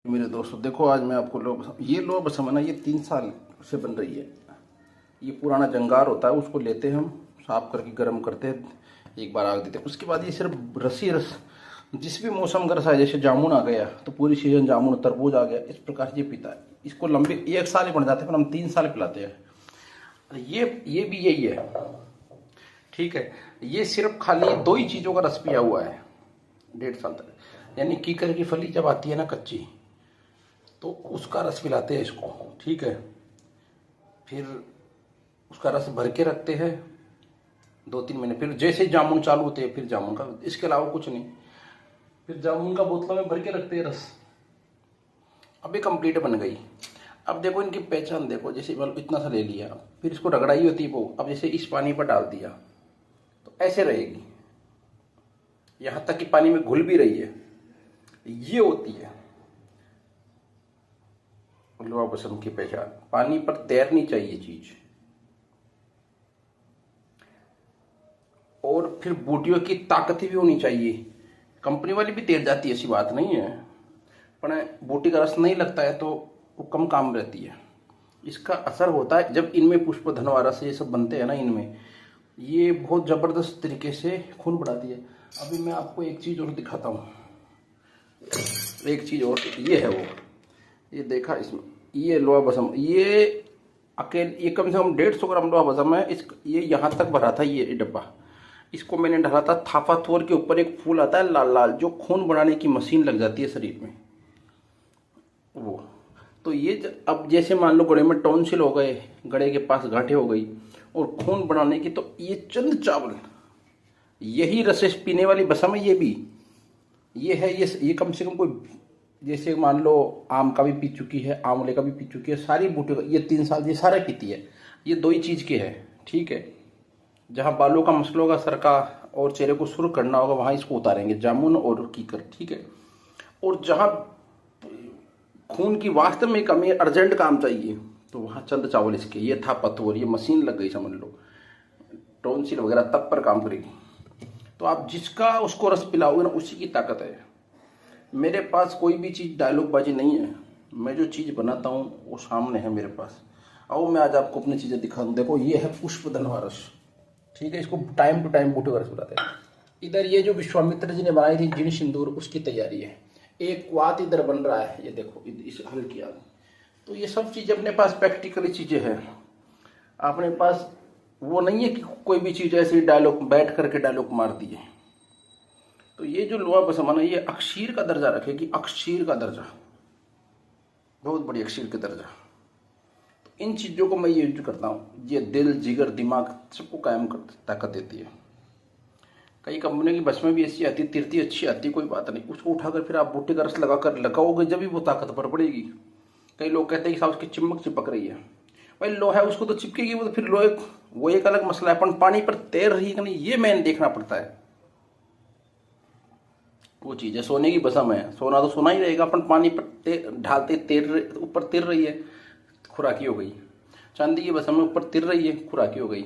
मेरे दोस्तों देखो, आज मैं आपको ये लोहा बसम है ना, ये 3 साल से बन रही है। ये पुराना जंगार होता है, उसको लेते हैं हम, साफ करके गर्म करते हैं, एक बार आग देते हैं। उसके बाद ये सिर्फ रस जिस भी मौसम का रस है, जैसे जामुन आ गया तो पूरी सीजन जामुन, तरबूज आ गया, इस प्रकार से ये पीता है। इसको लंबे 1 साल ही बन जाते हैं, पर हम 3 साल पिलाते हैं। ये भी यही है, ठीक है। ये सिर्फ खाली 2 ही चीज़ों का रस पिया हुआ है 1.5 साल तक। यानी कीकर की फली जब आती है ना कच्ची, तो उसका रस पिलाते हैं इसको, ठीक है। फिर उसका रस भर के रखते हैं 2-3 महीने, फिर जैसे ही जामुन चालू होते हैं फिर जामुन का, इसके अलावा कुछ नहीं। फिर जामुन का बोतलों में भर के रखते हैं रस। अब ये कंप्लीट बन गई। अब देखो इनकी पहचान देखो, जैसे मतलब इतना सा ले लिया, फिर इसको रगड़ाई होती है वो, अब जैसे इस पानी पर डाल दिया तो ऐसे रहेगी, यहाँ तक कि पानी में घुल भी रही है। ये होती है लोहा बसम की पहचान। पानी पर तैरनी चाहिए चीज। और फिर बूटियों की ताकत भी होनी चाहिए। कंपनी वाली भी तैर जाती है, ऐसी बात नहीं है, पर बूटी का रस नहीं लगता है तो वो कम काम रहती है। इसका असर होता है जब इनमें पुष्प धनवा रस ये सब बनते हैं ना, इनमें ये बहुत जबरदस्त तरीके से खून बढ़ाती है। अभी मैं आपको एक चीज और दिखाता हूँ, एक चीज और, ये है वो, ये देखा इसमें, ये लोहा बसम, ये अकेले ये कम से कम 150 ग्राम लोहा बसम है। ये यहाँ तक भरा था ये डब्बा। इसको मैंने डाला था थापा थोर के ऊपर। एक फूल आता है लाल लाल, जो खून बढ़ाने की मशीन लग जाती है शरीर में, वो तो ये अब जैसे मान लो गले में टॉन्सिल हो गए, गले के पास गांठें हो गई और खून बढ़ाने की, तो ये चंद चावल, यही रस पीने वाली बसम है। ये भी ये है, ये कम से कम कोई, जैसे मान लो आम का भी पी चुकी है, आंवले का भी पी चुकी है, सारी बूटियों का, ये 3 साल ये सारे पीती है। ये 2 ही चीज के है, ठीक है। जहाँ बालों का, मसलों का, सर का और चेहरे को सुर्ख करना होगा, वहां इसको उतारेंगे, जामुन और कीकर, ठीक है। और जहाँ खून की वास्तव में कमी, अर्जेंट काम चाहिए, तो वहां चंद चावल इसके। ये था पतोर, ये मशीन लग गई समझ लो, टॉन्सिल वगैरह तब पर काम करेगी। तो आप जिसका उसको रस पिलाओगे ना, उसी की ताकत है। मेरे पास कोई भी चीज़ डायलॉग बाजी नहीं है। मैं जो चीज़ बनाता हूँ वो सामने है मेरे पास। आओ मैं आज आपको अपनी चीज़ें दिखा दूँ। देखो ये है पुष्प धनवा रस, ठीक है। इसको टाइम टू टाइम बूटे का रस बनाते हैं। इधर ये जो विश्वामित्र जी ने बनाई थी जिन सिंदूर, उसकी तैयारी है। एक क्वात इधर बन रहा है, ये देखो, इस हल किया। तो ये सब चीज़ अपने पास प्रैक्टिकली चीज़ें हैं। अपने पास वो नहीं है कि कोई भी चीज़ ऐसी डायलॉग बैठ करके डायलॉग मार दिए। तो ये जो लोहा बसम है ना, ये अक्षीर का दर्जा रखेगी, अक्षीर का दर्जा, बहुत बड़ी अक्षीर का दर्जा। तो इन चीज़ों को मैं यूज करता हूँ। ये दिल, जिगर, दिमाग सबको कायम कर ताकत देती है। कई कंपनियों की बस में भी ऐसी आती है, तिरती अच्छी आती है, कोई बात नहीं, उसको उठाकर फिर आप बूटे का रस लगाकर लगाओगे, जब भी वो ताकतवर पड़ेगी। कई लोग कहते हैं कि साहब उसकी चिमक चिपक रही है। भाई लोहा है, उसको तो चिपकेगी वो, तो फिर लोहे वो एक अलग मसला है, अपन पानी पर तैर रही है कि नहीं, ये मैंने देखना पड़ता है। वो चीज़ है, सोने की बसम है, सोना तो सोना ही रहेगा, अपन पानी पर ढालते ऊपर तिर रही है, खुराकी हो गई। चांदी की बसम में ऊपर तिर रही है, खुराकी हो गई।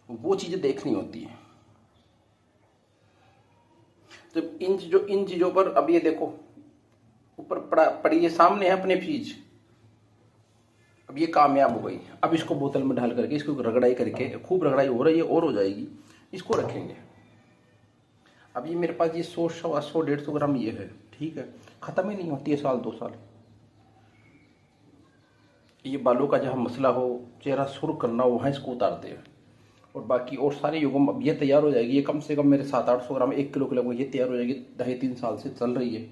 वो चीज़ें देखनी होती है। जब इन चीज़ों पर, अब ये देखो ऊपर पड़ी है, सामने है अपने चीज। अब ये कामयाब हो गई। अब इसको बोतल में ढाल करके, इसको रगड़ाई करके, खूब रगड़ाई हो रही है और हो जाएगी, इसको रखेंगे। अब ये मेरे पास ये 100, 150, 150 ग्राम ये है, ठीक है। खत्म ही नहीं होती है, 1-2 साल। ये बालों का जहाँ मसला हो, चेहरा सुर्ख करना हो, वहाँ इसको उतारते हैं। और बाकी और सारे युगम, अब ये तैयार हो जाएगी। ये कम से कम मेरे 700-800 ग्राम, 1 किलो के लगभग ये तैयार हो जाएगी। 2.5-3 साल से चल रही है।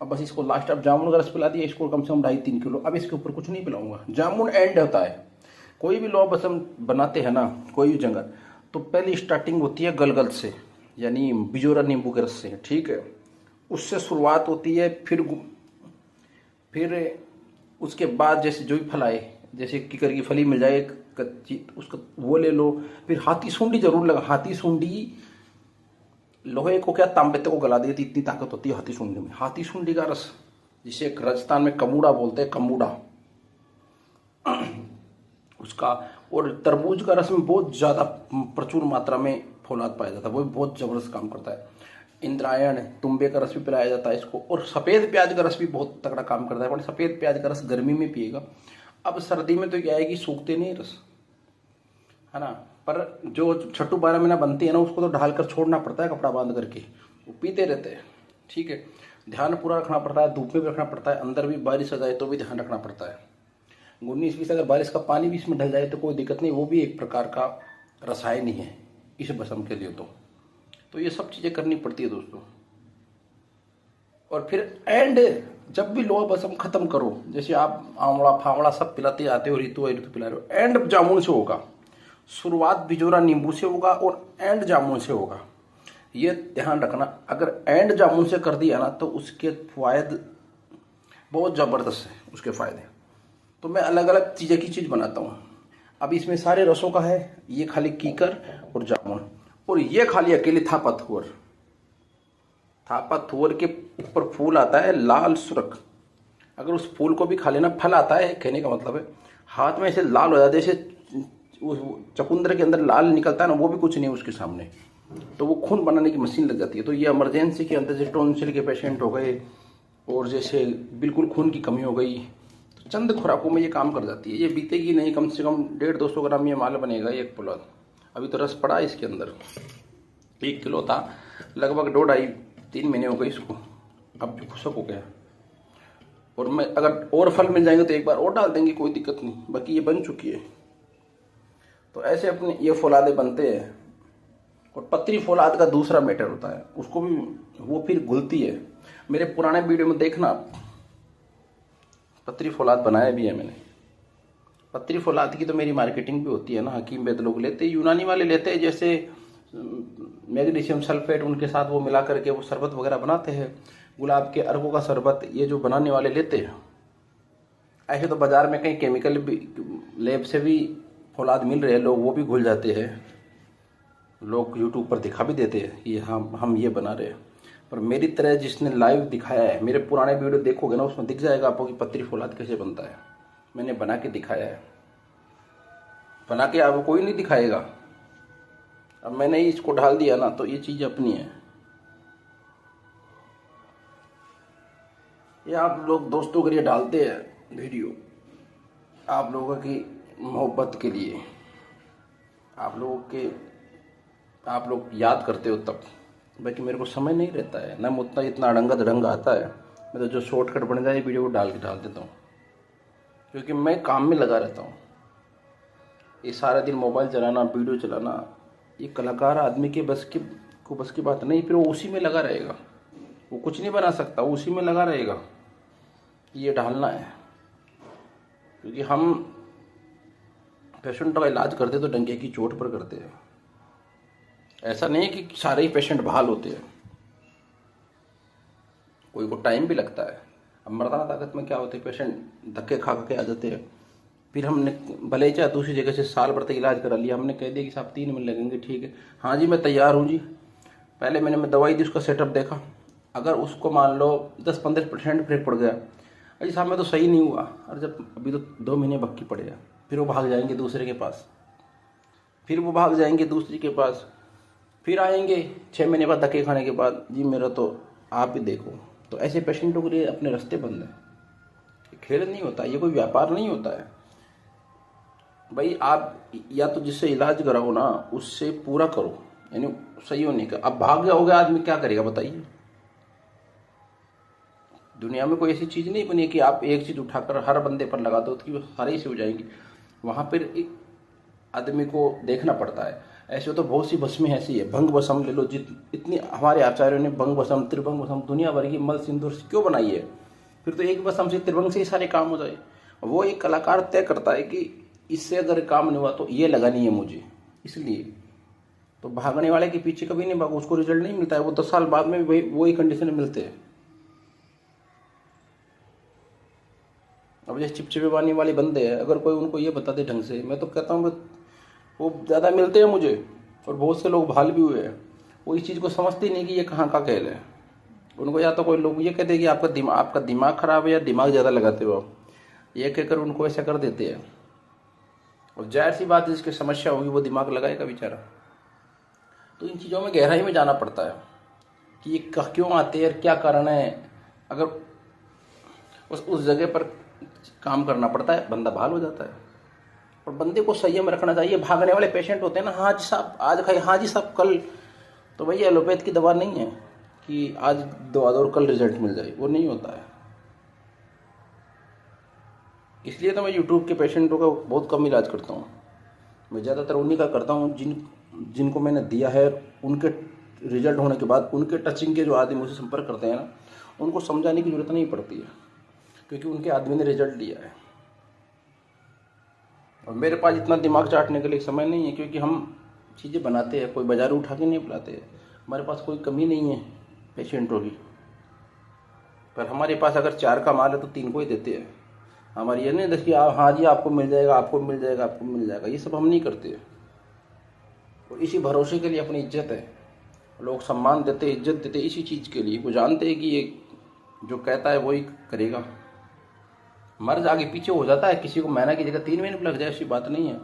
अब बस इसको लास्ट, अब जामुन का रस पिला दिया इसको, कम से कम 2.5-3 किलो। अब इसके ऊपर कुछ नहीं पिलाऊंगा। जामुन एंड होता है। कोई भी लोहा बसम बनाते हैं ना, कोई भी जंगल, तो पहली स्टार्टिंग होती है गलगल से, यानी बिजोरा नींबू के रस से, ठीक है। उससे शुरुआत होती है। फिर उसके बाद जैसे जो भी फल आए, जैसे किकर की फली मिल जाए कच्ची, उसका वो ले लो। फिर हाथी सूंडी जरूर लगा। हाथी सूंडी लोहे को क्या, तांबे को गला देती, इतनी ताकत होती है हाथी सूंडी में। हाथी सूंडी का रस, जिसे राजस्थान में कमूड़ा बोलते हैं, कमूड़ा उसका। और तरबूज का रस में बहुत ज़्यादा प्रचुर मात्रा में फौलाद पाया जाता है, वो भी बहुत ज़बरदस्त काम करता है। इंद्रायण, तुम्बे का रस भी पिलाया जाता है इसको। और सफ़ेद प्याज का रस भी बहुत तगड़ा काम करता है, पर सफ़ेद प्याज का रस गर्मी में पिएगा। अब सर्दी में तो क्या है कि सूखते नहीं रस, है ना, पर जो 6-12 महीना बनती है ना, उसको तो ढाल कर छोड़ना पड़ता है कपड़ा बांध करके, वो पीते रहते हैं। ठीक है, ध्यान पूरा रखना पड़ता है, धूप में भी रखना पड़ता है, अंदर भी बारिश आ जाए तो भी ध्यान रखना पड़ता है। 19-20 अगर बारिश का पानी भी इसमें ढल जाए तो कोई दिक्कत नहीं, वो भी एक प्रकार का रसायन ही है इस भस्म के लिए। तो ये सब चीज़ें करनी पड़ती है दोस्तों। और फिर एंड जब भी लोहा भस्म खत्म करो, जैसे आप आंवला फावड़ा सब पिलाते जाते हो, ऋतु पिला रहे हो, एंड जामुन से होगा। शुरुआत बिजोरा नींबू से होगा और एंड जामुन से होगा, ये ध्यान रखना। अगर एंड जामुन से कर दिया ना तो उसके फायदे बहुत ज़बरदस्त है, उसके फ़ायदे। तो मैं अलग अलग चीज़ें की चीज़ बनाता हूँ। अब इसमें सारे रसों का है, ये खाली कीकर और जामुन, और ये खाली अकेले थापा थुअर। थापा थुअर के ऊपर फूल आता है लाल सुरख, अगर उस फूल को भी खा लेना, फल आता है कहने का मतलब है, हाथ में ऐसे लाल हो जाते, जैसे उस चकुंदर के अंदर लाल निकलता है ना, वो भी कुछ नहीं है उसके सामने। तो वो खून बनाने की मशीन लग जाती है। तो ये इमरजेंसी के अंदर जैसे टॉन्सिल के पेशेंट हो गए, और जैसे बिल्कुल खून की कमी हो गई, तो चंद खुराकों में ये काम कर जाती है। ये बीतेगी नहीं, कम से कम 150-200 ग्राम ये माल बनेगा एक पुलाव। अभी तो रस पड़ा है इसके अंदर, 1 किलो था, लगभग 2-2.5-3 महीने हो गए इसको, अब जो खुशक हो गया। और मैं अगर और फल मिल जाएंगे तो एक बार और डाल देंगे, कोई दिक्कत नहीं, बाकी ये बन चुकी है। तो ऐसे अपने ये फौलादे बनते हैं। और पतरी फौलाद का दूसरा मैटर होता है, उसको भी वो फिर घुलती है। मेरे पुराने वीडियो में देखना, पतरी फौलाद बनाया भी है मैंने। पतरी फौलाद की तो मेरी मार्केटिंग भी होती है ना, हकीम वैद्य लोग लेते हैं, यूनानी वाले लेते हैं, जैसे मैग्नीशियम सल्फेट उनके साथ वो मिला करके वो शरबत वगैरह बनाते हैं, गुलाब के अर्कों का शरबत, ये जो बनाने वाले लेते हैं। ऐसे तो बाजार में कहीं केमिकल भी लैब से भी फौलाद मिल रहे हैं, लोग वो भी घुल जाते हैं, लोग यूट्यूब पर दिखा भी देते हैं ये हम ये बना रहे हैं। पर मेरी तरह जिसने लाइव दिखाया है, मेरे पुराने वीडियो देखोगे ना, उसमें दिख जाएगा आपको कि पतरी फौलाद कैसे बनता है। मैंने बना के दिखाया है, बना के आपको कोई नहीं दिखाएगा। अब मैंने इसको ढाल दिया ना, तो ये चीज़ अपनी है। ये आप लोग दोस्तों के लिए डालते हैं वीडियो, आप लोगों की मोहब्बत के लिए, आप लोग याद करते हो तब। बाकी मेरे को समय नहीं रहता है ना, मुझे इतना अड़ंगा दड़ंगा आता है। मैं तो जो शॉर्टकट बन जाए वीडियो को डाल देता हूँ, क्योंकि मैं काम में लगा रहता हूँ। ये सारा दिन मोबाइल चलाना, वीडियो चलाना, ये कलाकार आदमी के बस की बात नहीं। फिर वो उसी में लगा रहेगा, वो कुछ नहीं बना सकता, वो उसी में लगा रहेगा। ये डालना है, क्योंकि हम पेशेंटों का इलाज करते तो डंके की चोट पर करते हैं। ऐसा नहीं है कि सारे ही पेशेंट बहाल होते हैं, कोई को टाइम भी लगता है। अब मर्दाना ताकत में क्या होते हैं, पेशेंट धक्के खा के आ जाते हैं। फिर हमने भले ही चाहे दूसरी जगह से साल भर तक इलाज करा लिया, हमने कह दिया कि साहब 3 महीने लगेंगे, ठीक है, हाँ जी मैं तैयार हूँ जी। पहले मैं दवाई दी, उसका सेटअप देखा, अगर उसको मान लो 10-15% फर्क पड़ गया, अरे साहब मैं तो सही नहीं हुआ, और जब अभी तो 2 महीने बाकी पड़ेगा, फिर वो भाग जाएंगे दूसरे के पास, फिर वो भाग जाएंगे दूसरे के पास, फिर आएंगे 6 महीने बाद धक्के खाने के बाद, जी मेरा तो आप ही देखो। तो ऐसे पेशेंटों के लिए अपने रास्ते बंद हैं। खेल नहीं होता, ये कोई व्यापार नहीं होता है भाई। आप या तो जिससे इलाज कराओ ना, उससे पूरा करो, यानी सही होने का। अब भाग जाओगे, आदमी क्या करेगा बताइए। दुनिया में कोई ऐसी चीज़ नहीं बनी कि आप एक चीज़ उठाकर हर बंदे पर लगा दो कि वो सारी से हो जाएगी। वहाँ पर एक आदमी को देखना पड़ता है। ऐसे तो बहुत सी भस्में ऐसी है, भंग भस्म ले लो, इतनी हमारे आचार्यों ने भंग भस्म, त्रिभंग भस्म, दुनिया भर की मल सिंदूर से क्यों बनाई है। फिर तो एक भस्म से, त्रिभंग से ही सारे काम हो जाए। वो एक कलाकार तय करता है कि इससे अगर काम नहीं हुआ तो ये लगानी है मुझे, इसलिए। तो भागने वाले के पीछे कभी नहीं भागो, उसको रिजल्ट नहीं मिलता है, वो 10 साल बाद में भी वही कंडीशन में मिलते हैं। अब जैसे चिपचिपे पानी वाले बंदे हैं, अगर कोई उनको ये बता दे ढंग से, मैं तो कहता हूँ वो ज़्यादा मिलते हैं मुझे। और बहुत से लोग भाल भी हुए हैं, वो इस चीज़ को समझते नहीं कि ये कहाँ का खेल है। उनको या तो कोई लोग ये कहते हैं कि आपका दिमाग खराब है या दिमाग ज़्यादा लगाते हो आप, ये कहकर उनको ऐसा कर देते हैं। और जाहिर सी बात है, जिसकी समस्या होगी वो दिमाग लगाएगा बेचारा। तो इन चीज़ों में गहराई में जाना पड़ता है। कि ये क्यों आते हैं, क्या कारण है। अगर उस जगह पर काम करना पड़ता है, बंदा बहाल हो जाता है। और बंदे को संयम रखना चाहिए। भागने वाले पेशेंट होते हैं ना, हाँ जी साहब आज खाई, हाँ जी साहब कल, तो भाई एलोपैथ की दवा नहीं है कि आज दवा दो और कल रिजल्ट मिल जाए, वो नहीं होता है। इसलिए तो मैं यूट्यूब के पेशेंटों का बहुत कम इलाज करता हूँ। मैं ज़्यादातर उन्हीं का करता हूँ जिनको मैंने दिया है, उनके रिजल्ट होने के बाद उनके टचिंग के जो आदमी मुझसे संपर्क करते हैं ना, उनको समझाने की जरूरत नहीं पड़ती है, क्योंकि उनके आदमी ने रिजल्ट लिया है। और मेरे पास इतना दिमाग चाटने के लिए समय नहीं है, क्योंकि हम चीज़ें बनाते हैं, कोई बाजार उठा के नहीं बुलाते हैं। हमारे पास कोई कमी नहीं है पेशेंटों की, पर हमारे पास अगर 4 का माल है तो 3 को ही देते हैं। हमारी ये नहीं देखिए हाँ जी आपको मिल जाएगा, आपको मिल जाएगा, आपको मिल जाएगा, ये सब हम नहीं करते। और इसी भरोसे के लिए अपनी इज्जत है, लोग सम्मान देते, इज्जत देते इसी चीज़ के लिए। वो जानते हैं कि ये जो कहता है वही करेगा। मर्ज आगे पीछे हो जाता है, किसी को महीना की जगह 3 महीने लग जाए, ऐसी बात नहीं है।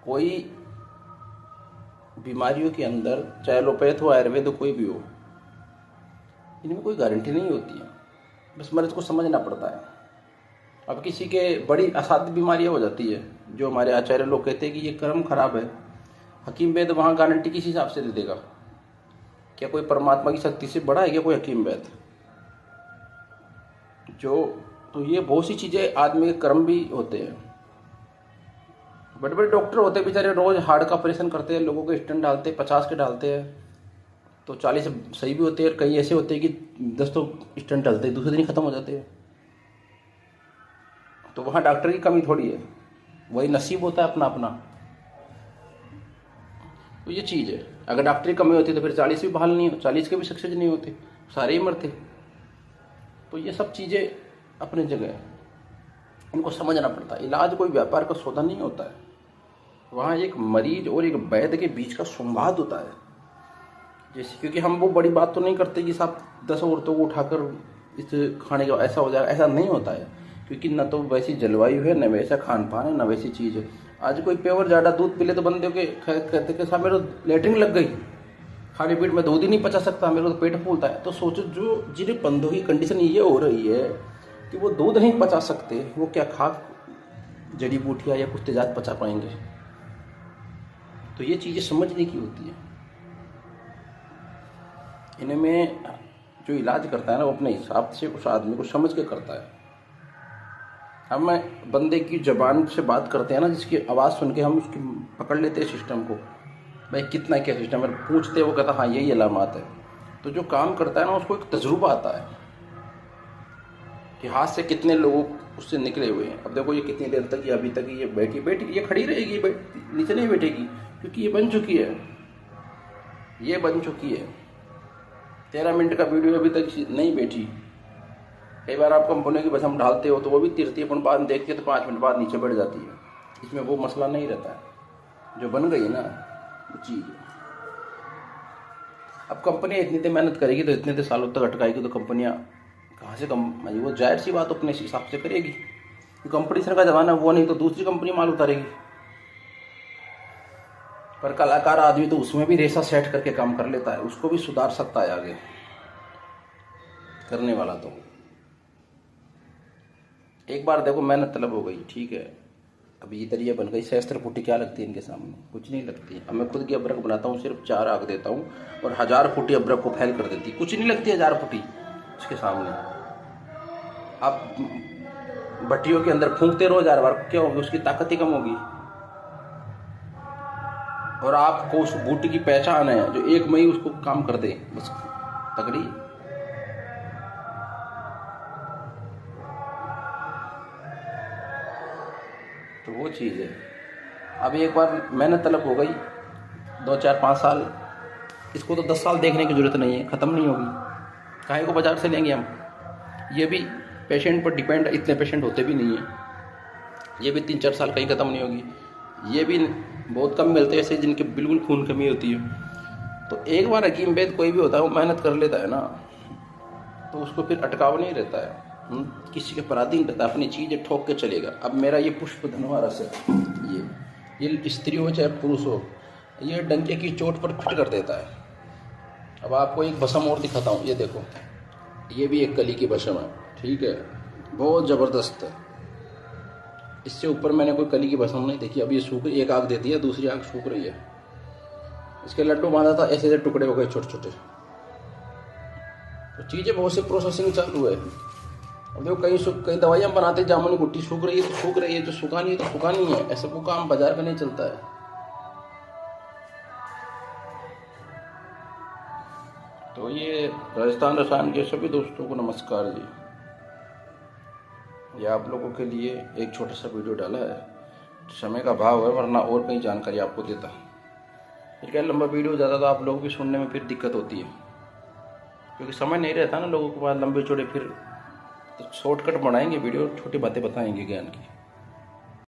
कोई बीमारियों के अंदर, चाहे एलोपैथ हो, आयुर्वेद हो, कोई भी हो, इनमें कोई गारंटी नहीं होती है, बस मरीज को समझना पड़ता है। अब किसी के बड़ी असाध्य बीमारियां हो जाती है, जो हमारे आचार्य लोग कहते हैं कि ये कर्म खराब है, हकीम वैद्य वहाँ गारंटी किस हिसाब से दे देगा? क्या कोई परमात्मा की शक्ति से बड़ा है क्या कोई हकीम वैद्य? तो ये बहुत सी चीज़ें आदमी के कर्म भी होते हैं। बड़े बड़े डॉक्टर होते हैं बेचारे, रोज हार्ट का ऑपरेशन करते हैं, लोगों के स्टेंट डालते हैं, 50 के डालते हैं, तो 40 सही भी होते हैं, और कई ऐसे होते हैं कि 10 तो स्टेंट डालते हैं, दूसरे दिन ही खत्म हो जाते हैं। तो वहाँ डॉक्टर की कमी थोड़ी है, वही नसीब होता है अपना अपना। तो ये चीज़ है, अगर डॉक्टर की कमी होती तो फिर 40 भी बहाल नहीं हो, 40 के भी सक्सेस नहीं होते, सारे ही मरते। तो ये सब चीज़ें अपनी जगह है, इनको समझना पड़ता है। इलाज कोई व्यापार का सौदा नहीं होता है, वहाँ एक मरीज और एक वैद्य के बीच का संवाद होता है। जैसे क्योंकि हम वो बड़ी बात तो नहीं करते कि साहब 10 औरतों को उठाकर इस खाने का ऐसा हो जाएगा, ऐसा नहीं होता है, क्योंकि न तो वैसी जलवायु है, न वैसा खान पान है, न वैसी चीज़ है। आज कोई प्योर ज़्यादा दूध पी ले तो बंदे के कहते कि साहब मेरे तो लेटरिन लग गई, खाली पेट में दूध ही नहीं पचा सकता, मेरे को तो पेट फूलता है। तो सोचो जो जिन्हें बंदों की कंडीशन ये हो रही है कि वो दूध नहीं पचा सकते, वो क्या खा जड़ी बूटियाँ या कुछ तेजाब पचा पाएंगे? तो ये चीज़ें समझने की होती है। इनमें जो इलाज करता है ना, वो अपने हिसाब से उस आदमी को समझ के करता है। अब मैं बंदे की ज़बान से बात करते हैं ना, जिसकी आवाज़ सुन के हम उसकी पकड़ लेते हैं सिस्टम को, भाई कितना क्या सिस्टम है, पूछते वो कहता हाँ यही अलामत है। तो जो काम करता है ना, उसको एक तजुर्बा आता है कि हाथ से कितने लोग उससे निकले हुए हैं। अब देखो ये कितनी देर तक, ये अभी तक ये बैठी ये खड़ी रहेगी, नीचे नहीं बैठेगी, क्योंकि ये बन चुकी है, ये बन चुकी है। 13 मिनट का वीडियो अभी तक नहीं बैठी। कई बार आप कंपनी की बस हम डालते हो तो वो भी तिरती अपन बाद में देखते तो 5 मिनट बाद नीचे बैठ जाती है। इसमें वो मसला नहीं रहता है, जो बन गई ना वो चीज़। अब कंपनी इतनी देर मेहनत करेगी तो इतने सालों तक अटकाएगी, तो कंपनियाँ कहाँ से वो जाहिर सी बात अपने हिसाब से करेगी। कंपटीशन का ज़माना वो नहीं तो दूसरी कंपनी माल उतारेगी। पर कलाकार आदमी तो उसमें भी रेसा सेट करके काम कर लेता है, उसको भी सुधार सकता है आगे करने वाला। तो एक बार देखो मेहनत तलब हो गई, ठीक है, अब ये तरिया बन गई, सहस्त्र फुटी क्या लगती है इनके सामने? कुछ नहीं लगती। अब मैं खुद की अब्रक बनाता हूँ, सिर्फ 4 आग देता हूँ और 1000 फुटी अब्रक को फैल कर देती, कुछ नहीं लगती 1000 फुटी उसके सामने। आप भट्टियों के अंदर फूंकते रहो 1000 बार, क्या होगी? उसकी ताकत ही कम होगी। और आपको उस बूटी की पहचान है जो 1 मई उसको काम कर दे, बस तगड़ी। तो वो चीज़ है। अब एक बार मेहनत तलब हो गई, 2, 4, 5 साल, इसको तो 10 साल देखने की जरूरत नहीं है, ख़त्म नहीं होगी। काहे को बाजार से लेंगे हम? ये भी पेशेंट पर डिपेंड, इतने पेशेंट होते भी नहीं हैं, ये भी 3-4 साल कहीं ख़त्म नहीं होगी। ये भी बहुत कम मिलते हैं ऐसे जिनके बिल्कुल खून कमी होती है। तो एक बार हकीम वैद्य कोई भी होता है वो मेहनत कर लेता है ना, तो उसको फिर अटकाव नहीं रहता है, किसी के पराधीन रहता है, अपनी चीज़ें ठोक के चलेगा। अब मेरा ये पुष्प धनुहा रस है, ये स्त्री हो चाहे पुरुष हो, ये डंके की चोट पर फिट कर देता है। अब आपको एक भस्म और दिखाता हूँ, ये देखो, ये भी एक कली की भस्म है, ठीक है, बहुत ज़बरदस्त है। इससे ऊपर मैंने कोई कली की भस्म नहीं देखी। अब ये सूख, एक आग देती है, दूसरी आग सूख रही है। इसके लड्डू बांधा था, ऐसे ऐसे टुकड़े हो गए छोटे छोटे। तो चीज़ें बहुत सी प्रोसेसिंग चालू है। अब देखो कई दवाइयाँ बनाते, जामुनी गुट्टी सूख रही है तो सूख रही है, जो सुखानी है तो सुखानी है। ऐसे को काम बाजार में नहीं चलता है। तो ये राजस्थान रसायन के सभी दोस्तों को नमस्कार जी। ये आप लोगों के लिए एक छोटा सा वीडियो डाला है, समय का अभाव है, वरना और कई जानकारी आपको देता। फिर क्या लंबा वीडियो हो जाता तो आप लोगों की सुनने में फिर दिक्कत होती है, क्योंकि समय नहीं रहता ना लोगों के पास लंबे चौड़े। फिर तो शॉर्टकट बनाएंगे वीडियो, छोटी बातें बताएंगे ज्ञान की।